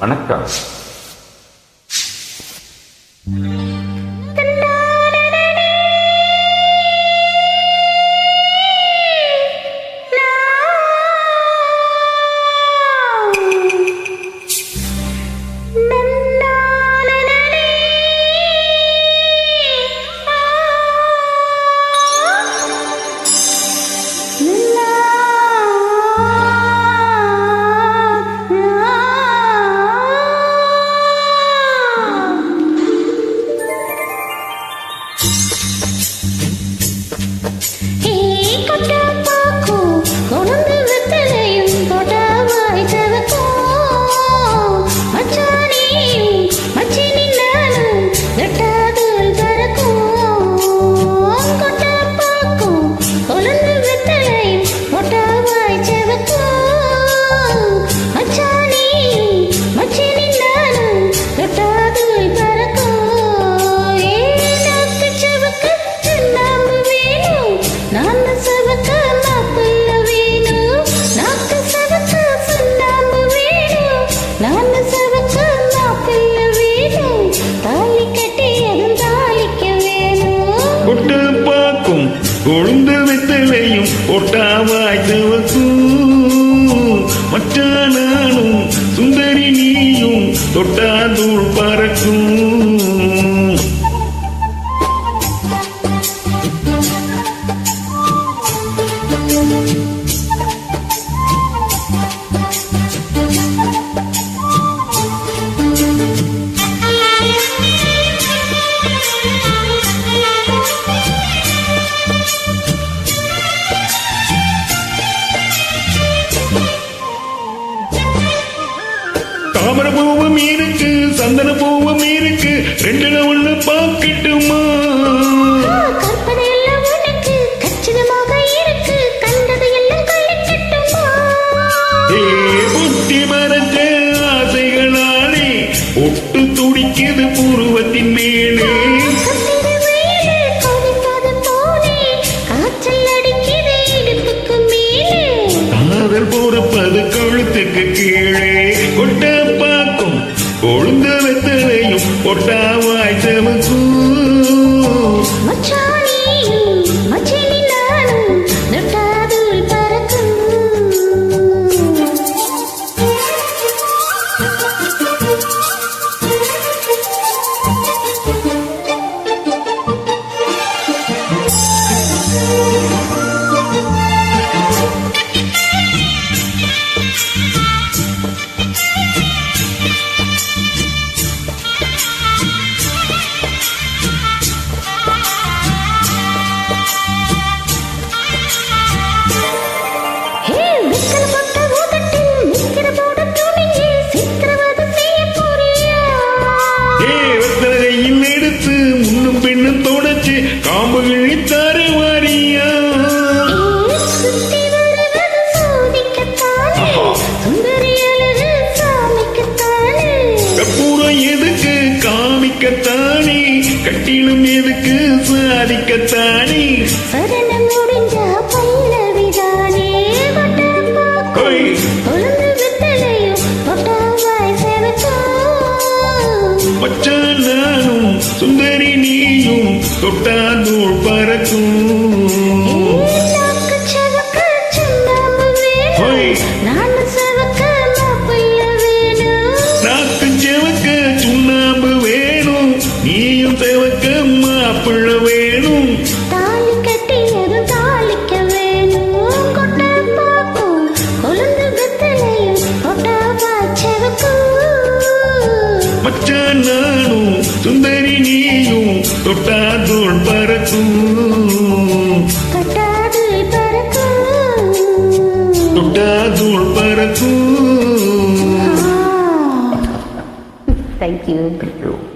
வணக்கம். கொழுந்து வெத்தலையும் ஒட்டாவாய் சிவக்கும் மச்சானும் சுந்தரி நீயும் தொட்டாதூள் பறக்கும். தாமர பூவும் இருக்கு, சந்தன பூவும் இருக்கு, ரெண்டுல ஒண்ணு பாக்கட்டுமா? புட்டி மறைஞ்ச ஆசைகளாலே ஒட்டு துடிக்குது புருவத்தின் மேலே. காதல் பொறுப்பது கழுத்துக்கு கீழே கொட்ட பாக்கும் கொழுந்து வெத்தலையும் ஒட்டாவாய் செவக்கும். முன்னும் பெண்ணும் தொடச்சு காம்புகளை தரு வாரியா. கற்பூரம் எதுக்கு காமிக்கத்தானே, கட்டிலும் எதுக்கு சாதிக்கத்தானே. மச்சானும் சுந்தரி நீயும் தொட்டாதூள் பறக்கும். நாக்கு செவக்க சுண்ணாம்பு வேணும், நீயும் செவக்க மாப்பிள்ள வேணும். மச்சானும் சுந்தரி நீயும் தொட்டாதூள் பறக்கும். தொட்டாதூள் பறக்கும். Thank you.